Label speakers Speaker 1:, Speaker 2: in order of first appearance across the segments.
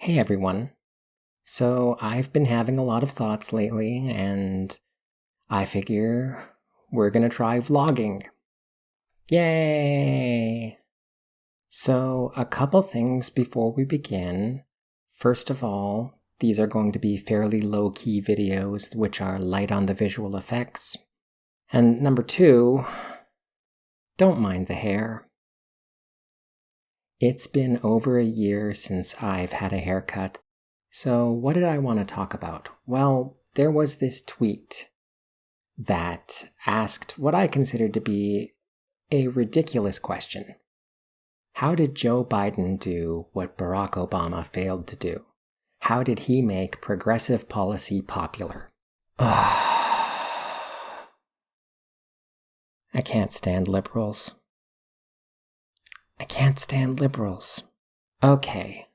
Speaker 1: Hey everyone. So I've been having a lot of thoughts lately, and I figure we're gonna try vlogging. Yay! So a couple things before we begin. First of all, these are going to be fairly low-key videos which are light on the visual effects. And number two, don't mind the hair. It's been over a year since I've had a haircut. So what did I want to talk about? Well, there was this tweet that asked what I considered to be a ridiculous question. How did Joe Biden do what Barack Obama failed to do? How did he make progressive policy popular? I can't stand liberals. I can't stand liberals. Okay.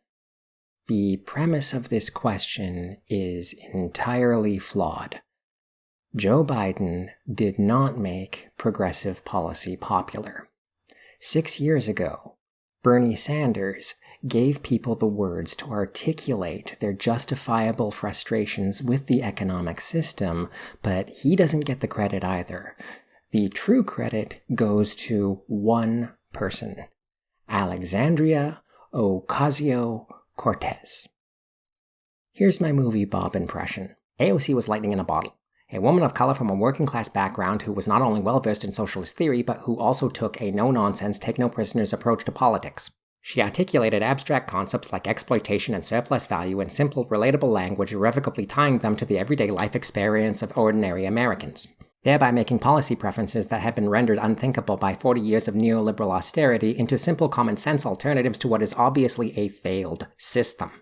Speaker 1: The premise of this question is entirely flawed. Joe Biden did not make progressive policy popular. 6 years ago, Bernie Sanders gave people the words to articulate their justifiable frustrations with the economic system, but he doesn't get the credit either. The true credit goes to one person, Alexandria Ocasio-Cortez. Here's my movie Bob impression. AOC was lightning in a bottle. A woman of color from a working-class background who was not only well-versed in socialist theory, but who also took a no-nonsense, take-no-prisoners approach to politics. She articulated abstract concepts like exploitation and surplus value in simple, relatable language, irrevocably tying them to the everyday life experience of ordinary Americans, thereby making policy preferences that had been rendered unthinkable by 40 years of neoliberal austerity into simple common-sense alternatives to what is obviously a failed system.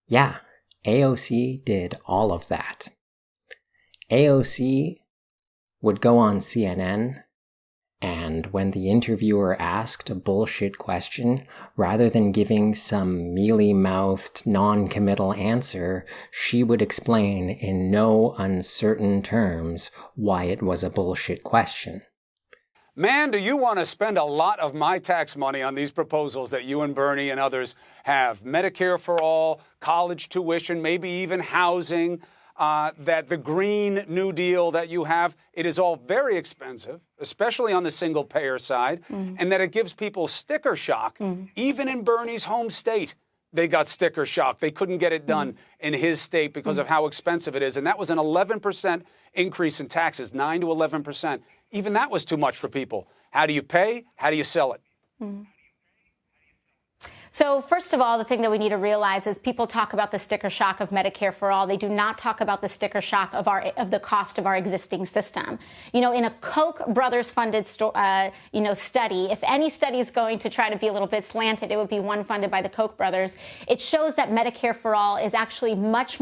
Speaker 1: Yeah, AOC did all of that. AOC would go on CNN, and when the interviewer asked a bullshit question, rather than giving some mealy-mouthed, non-committal answer, she would explain in no uncertain terms why it was a bullshit question.
Speaker 2: Man, do you want to spend a lot of my tax money on these proposals that you and Bernie and others have? Medicare for all, college tuition, maybe even housing. That the Green New Deal that you have, it is all very expensive, especially on the single-payer side, and that it gives people sticker shock. Even in Bernie's home state, they got sticker shock. They couldn't get it done in his state because of how expensive it is. And that was an 11% increase in taxes, 9 to 11%. Even that was too much for people. How do you pay? How do you sell it?
Speaker 3: So first of all, the thing that we need to realize is people talk about the sticker shock of Medicare for all. They do not talk about the sticker shock of the cost of our existing system. You know, in a Koch brothers funded study, if any study is going to try to be a little bit slanted, it would be one funded by the Koch brothers. It shows that Medicare for all is actually much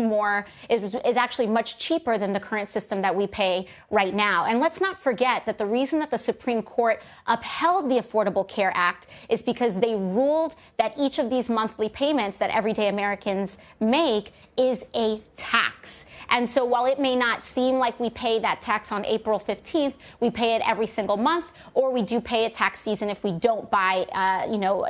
Speaker 3: cheaper than the current system that we pay right now. And let's not forget that the reason that the Supreme Court upheld the Affordable Care Act is because they ruled that each of these monthly payments that everyday Americans make is a tax. And so while it may not seem like we pay that tax on April 15th, we pay it every single month, or we do pay it tax season if we don't buy,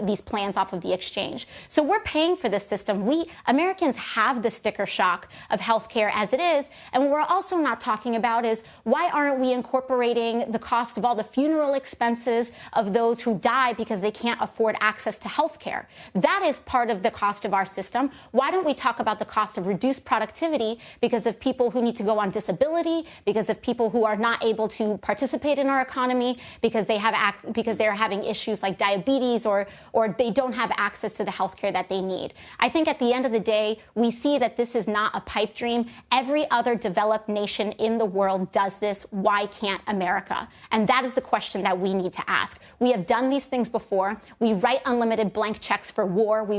Speaker 3: these plans off of the exchange. So we're paying for this system. We Americans have the sticker shock of healthcare as it is. And what we're also not talking about is why aren't we incorporating the cost of all the funeral expenses of those who die because they can't afford access to healthcare? That is part of the cost of our system. Why don't we talk about the cost of reduced productivity because of people who need to go on disability, because of people who are not able to participate in our economy, because they're having issues like diabetes or they don't have access to the healthcare that they need. I think at the end of the day, we see that this is not a pipe dream. Every other developed nation in the world does this. Why can't America? And that is the question that we need to ask. We have done these things before. We write unlimited blank checks for war. We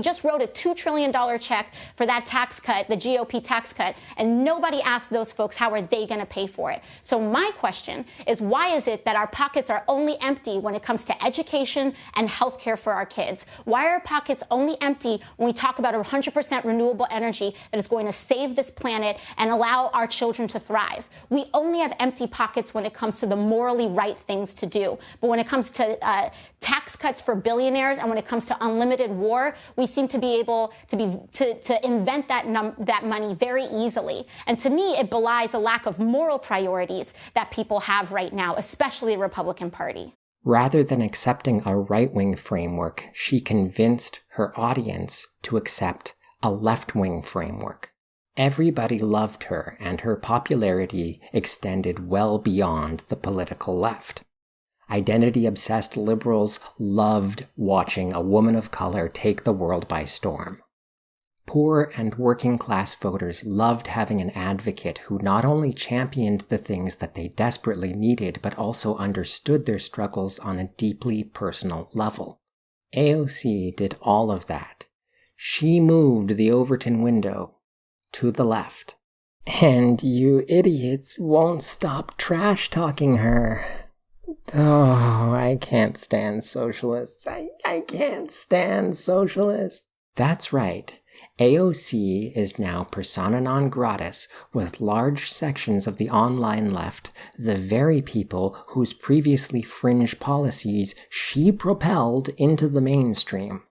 Speaker 3: just wrote a $2 trillion check for that tax cut, the GOP tax cut, and nobody asked those folks how are they going to pay for it. So my question is, why is it that our pockets are only empty when it comes to education and health care for our kids? Why are our pockets only empty when we talk about 100% renewable energy that is going to save this planet and allow our children to thrive? We only have empty pockets when it comes to the morally right things to do. But when it comes to tax cuts for billionaires, and when it comes to unlimited war, we seem to be able to invent that money very easily. And to me, it belies a lack of moral priorities that people have right now, especially the Republican Party.
Speaker 1: Rather than accepting a right-wing framework, she convinced her audience to accept a left-wing framework. Everybody loved her, and her popularity extended well beyond the political left. Identity-obsessed liberals loved watching a woman of color take the world by storm. Poor and working-class voters loved having an advocate who not only championed the things that they desperately needed, but also understood their struggles on a deeply personal level. AOC did all of that. She moved the Overton window to the left. And you idiots won't stop trash-talking her. Oh, I can't stand socialists. I can't stand socialists. That's right. AOC is now persona non gratis with large sections of the online left, the very people whose previously fringe policies she propelled into the mainstream.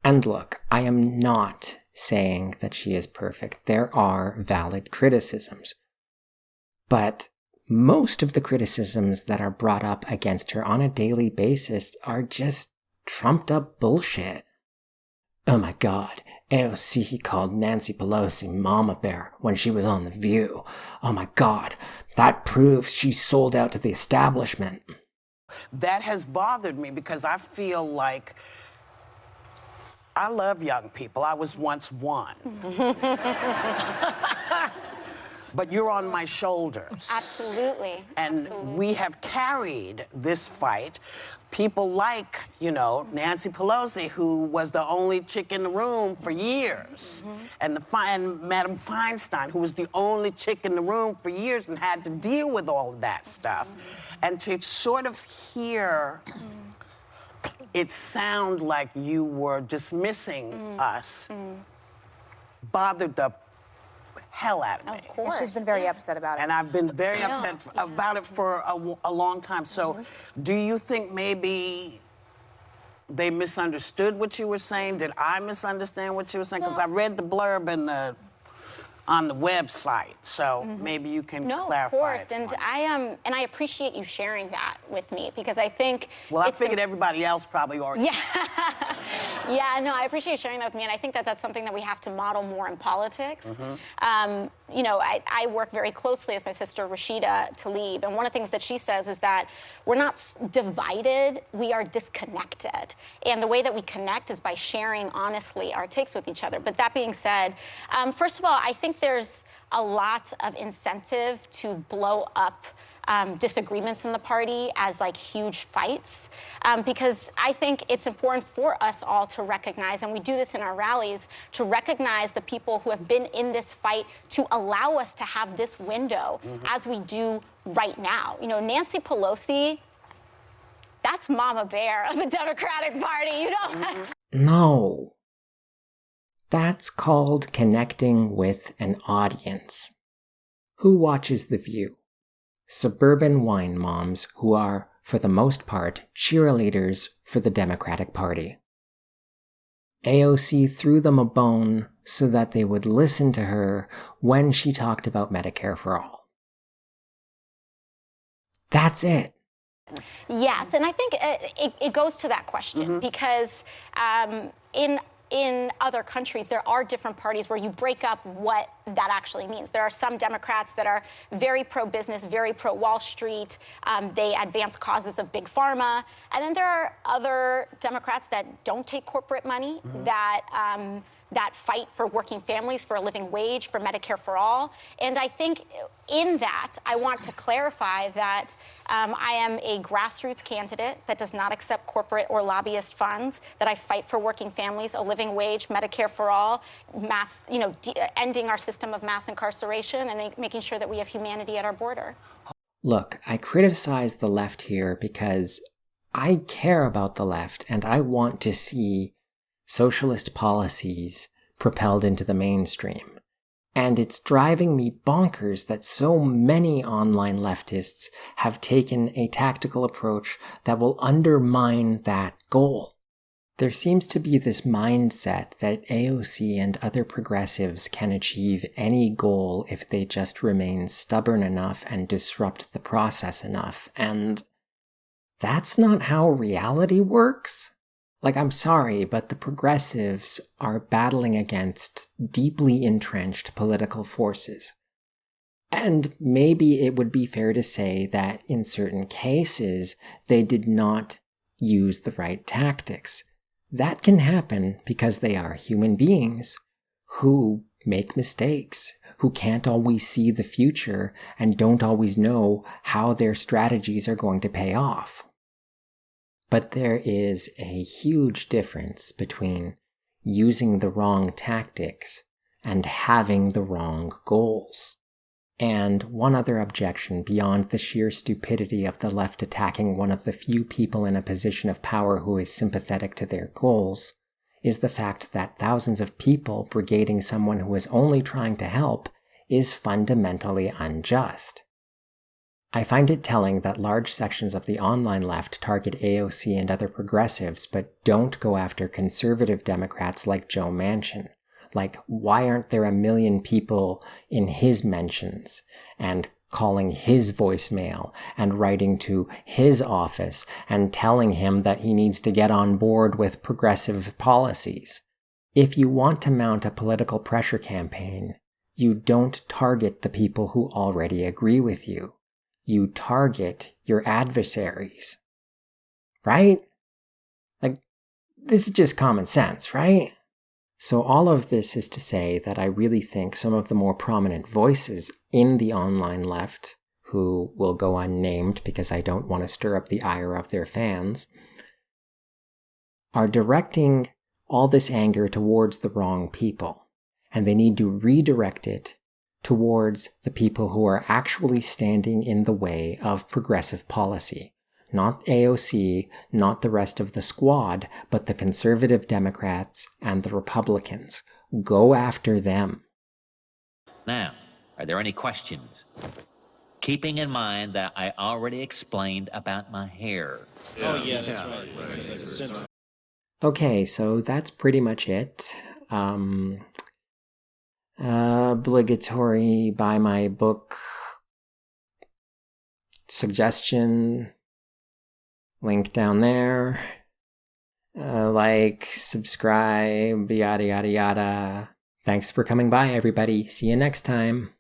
Speaker 1: And look, I am not saying that she is perfect. There are valid criticisms. But most of the criticisms that are brought up against her on a daily basis are just trumped up bullshit. Oh my god, AOC called Nancy Pelosi Mama Bear when she was on The View. Oh my god, that proves she sold out to the establishment.
Speaker 4: That has bothered me because I feel like I love young people. I was once one. But you're on my shoulders.
Speaker 3: Absolutely.
Speaker 4: And we have carried this fight. People like, Nancy Pelosi, who was the only chick in the room for years. And Madam Feinstein, who was the only chick in the room for years and had to deal with all of that stuff. And to sort of hear it sound like you were dismissing us bothered the hell out of me.
Speaker 3: Of course.
Speaker 5: And she's been very upset about it.
Speaker 4: And I've been very upset about it for a long time. So do you think maybe they misunderstood what you were saying? Did I misunderstand what you were saying? Because I read the blurb on the website, so maybe you can clarify.
Speaker 3: No, of course,
Speaker 4: it
Speaker 3: and
Speaker 4: for me.
Speaker 3: I appreciate you sharing that with me because I think.
Speaker 4: Well, I figured everybody else probably already.
Speaker 3: Yeah, no, I appreciate you sharing that with me, and I think that that's something that we have to model more in politics. I work very closely with my sister Rashida Tlaib, and one of the things that she says is that we're not divided, we are disconnected, and the way that we connect is by sharing honestly our takes with each other. But that being said, first of all, I think there's a lot of incentive to blow up disagreements in the party as like huge fights, because I think it's important for us all to recognize, and we do this in our rallies, to recognize the people who have been in this fight to allow us to have this window as we do right now. Nancy Pelosi, that's Mama Bear of the Democratic Party,
Speaker 1: No. That's called connecting with an audience. Who watches The View? Suburban wine moms who are, for the most part, cheerleaders for the Democratic Party. AOC threw them a bone so that they would listen to her when she talked about Medicare for All. That's it.
Speaker 3: Yes, and I think it goes to that question because in other countries, there are different parties where you break up what that actually means. There are some Democrats that are very pro-business, very pro-Wall Street. They advance causes of big pharma. And then there are other Democrats that don't take corporate money, that fight for working families, for a living wage, for Medicare for all. And I think in that, I want to clarify that I am a grassroots candidate that does not accept corporate or lobbyist funds, that I fight for working families, a living wage, Medicare for all, ending our system of mass incarceration and making sure that we have humanity at our border.
Speaker 1: Look, I criticize the left here because I care about the left and I want to see socialist policies propelled into the mainstream. And it's driving me bonkers that so many online leftists have taken a tactical approach that will undermine that goal. There seems to be this mindset that AOC and other progressives can achieve any goal if they just remain stubborn enough and disrupt the process enough, and that's not how reality works. Like, I'm sorry, but the progressives are battling against deeply entrenched political forces. And maybe it would be fair to say that in certain cases, they did not use the right tactics. That can happen because they are human beings who make mistakes, who can't always see the future and don't always know how their strategies are going to pay off. But there is a huge difference between using the wrong tactics and having the wrong goals. And one other objection beyond the sheer stupidity of the left attacking one of the few people in a position of power who is sympathetic to their goals is the fact that thousands of people brigading someone who is only trying to help is fundamentally unjust. I find it telling that large sections of the online left target AOC and other progressives but don't go after conservative Democrats like Joe Manchin. Like, why aren't there 1 million people in his mentions and calling his voicemail and writing to his office and telling him that he needs to get on board with progressive policies? If you want to mount a political pressure campaign, you don't target the people who already agree with you. You target your adversaries. Right? Like, this is just common sense, right? So all of this is to say that I really think some of the more prominent voices in the online left, who will go unnamed because I don't want to stir up the ire of their fans, are directing all this anger towards the wrong people, and they need to redirect it towards the people who are actually standing in the way of progressive policy. Not AOC, not the rest of the squad, but the conservative Democrats and the Republicans. Go after them.
Speaker 5: Now, are there any questions? Keeping in mind that I already explained about my hair.
Speaker 6: Oh, yeah, that's right.
Speaker 1: Okay, so that's pretty much it. Obligatory buy my book suggestion. Link down there. Like, subscribe, yada yada yada. Thanks for coming by, everybody. See you next time.